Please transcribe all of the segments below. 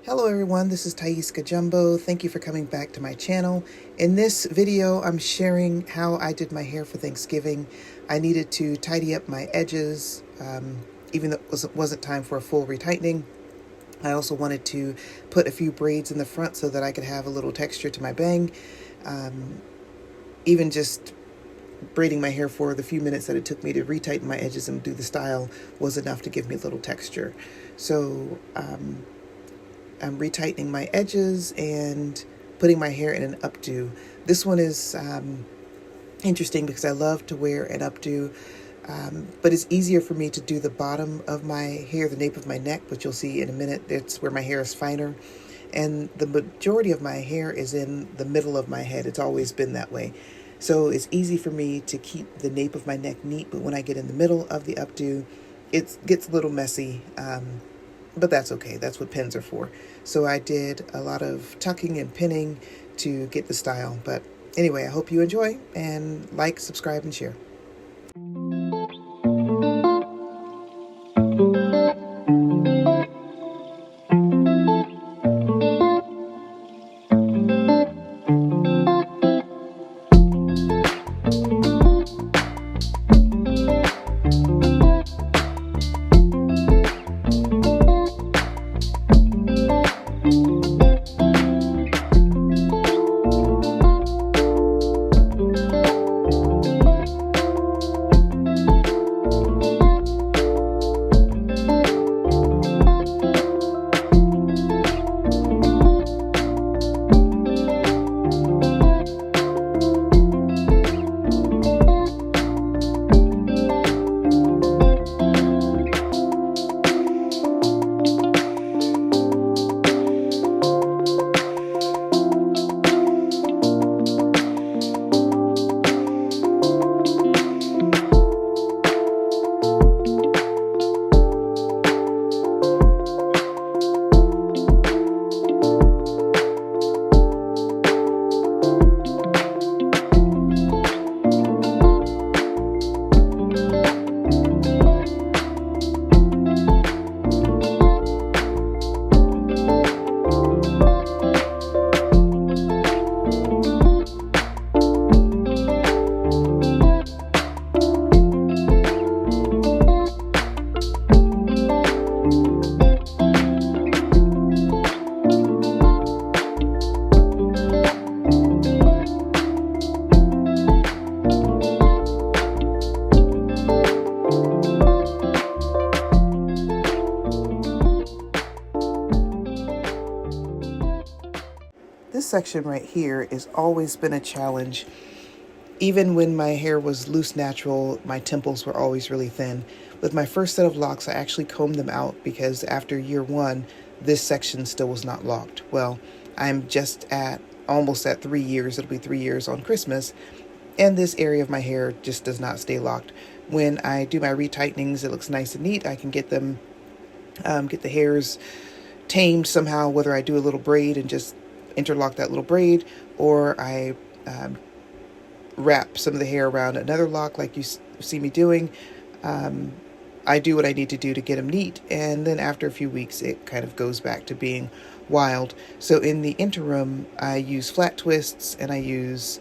Hello everyone, this is Thaiska Jumbo. Thank you for coming back to my channel. In this video, I'm sharing how I did my hair for Thanksgiving. I needed to tidy up my edges, even though it wasn't time for a full retightening. I also wanted to put a few braids in the front so that I could have a little texture to my bang. Even just braiding my hair for the few minutes that it took me to retighten my edges and do the style was enough to give me a little texture. So I'm retightening my edges and putting my hair in an updo. This one is interesting because I love to wear an updo, but it's easier for me to do the bottom of my hair, the nape of my neck, which you'll see in a minute. That's where my hair is finer. And the majority of my hair is in the middle of my head. It's always been that way. So it's easy for me to keep the nape of my neck neat, but when I get in the middle of the updo, it gets a little messy, but that's okay. That's what pins are for. So I did a lot of tucking and pinning to get the style. But anyway, I hope you enjoy, and like, subscribe, and share. This section right here has always been a challenge. Even when my hair was loose natural, my temples were always really thin. With my first set of locks, I actually combed them out because after year one, this section still was not locked. Well, I'm just almost at 3 years. It'll be 3 years on Christmas. And this area of my hair just does not stay locked. When I do my retightenings, it looks nice and neat. I can get them, get the hairs tamed somehow, whether I do a little braid and just interlock that little braid, or I wrap some of the hair around another lock like you see me doing. I do what I need to do to get them neat, and then after a few weeks it kind of goes back to being wild. So in the interim, I use flat twists, and I use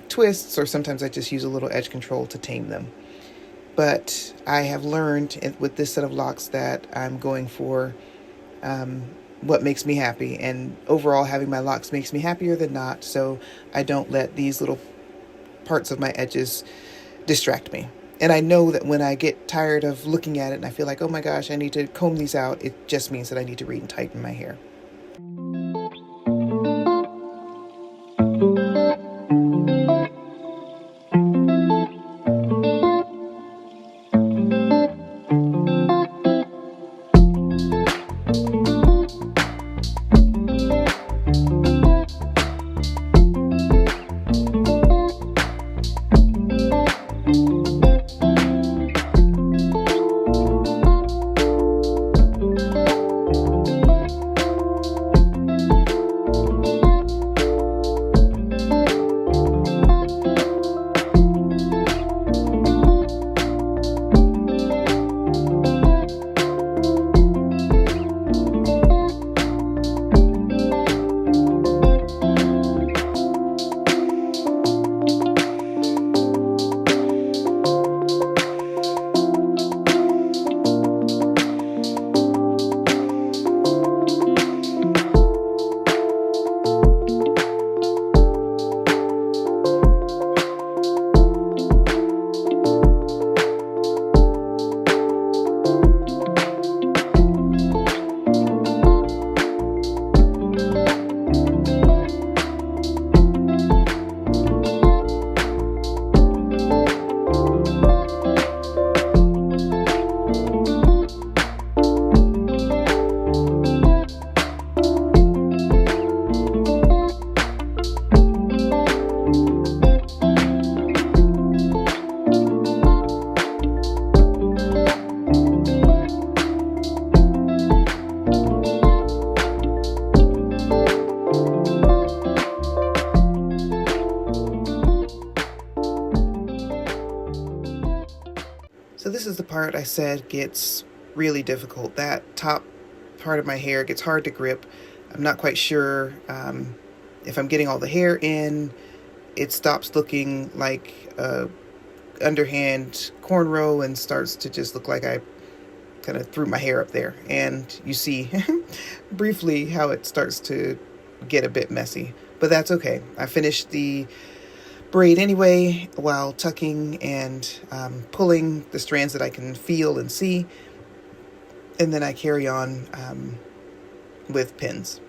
twists, or sometimes I just use a little edge control to tame them. But I have learned with this set of locks that I'm going for what makes me happy, and overall having my locks makes me happier than not, so I don't let these little parts of my edges distract me. And I know that when I get tired of looking at it and I feel like, oh my gosh, I need to comb these out, it just means that I need to retighten my hair. part I said gets really difficult. That top part of my hair gets hard to grip. I'm not quite sure if I'm getting all the hair in. It stops looking like a underhand cornrow and starts to just look like I kind of threw my hair up there. And you see briefly how it starts to get a bit messy, but that's okay. I finished the braid anyway while tucking and pulling the strands that I can feel and see, and then I carry on with pins.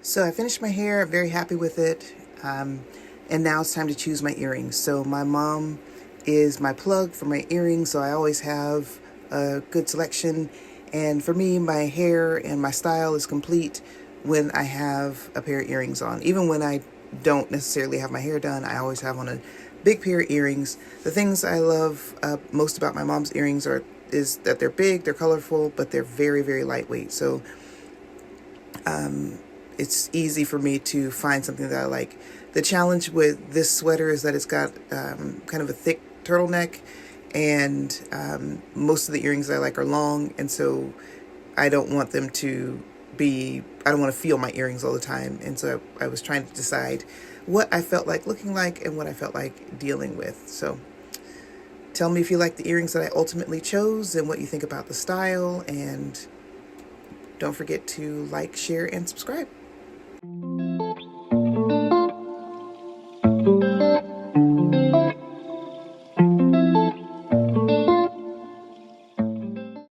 So I finished my hair, I'm very happy with it. And now it's time to choose my earrings. So my mom is my plug for my earrings, so I always have a good selection. And for me, my hair and my style is complete when I have a pair of earrings on. Even when I don't necessarily have my hair done, I always have on a big pair of earrings. The things I love most about my mom's earrings is that they're big, they're colorful, but they're very, very lightweight. So it's easy for me to find something that I like. The challenge with this sweater is that it's got kind of a thick turtleneck, and most of the earrings I like are long, and so I don't want them to I don't want to feel my earrings all the time. And so I was trying to decide what I felt like looking like and what I felt like dealing with. So tell me if you like the earrings that I ultimately chose and what you think about the style. And don't forget to like, share, and subscribe.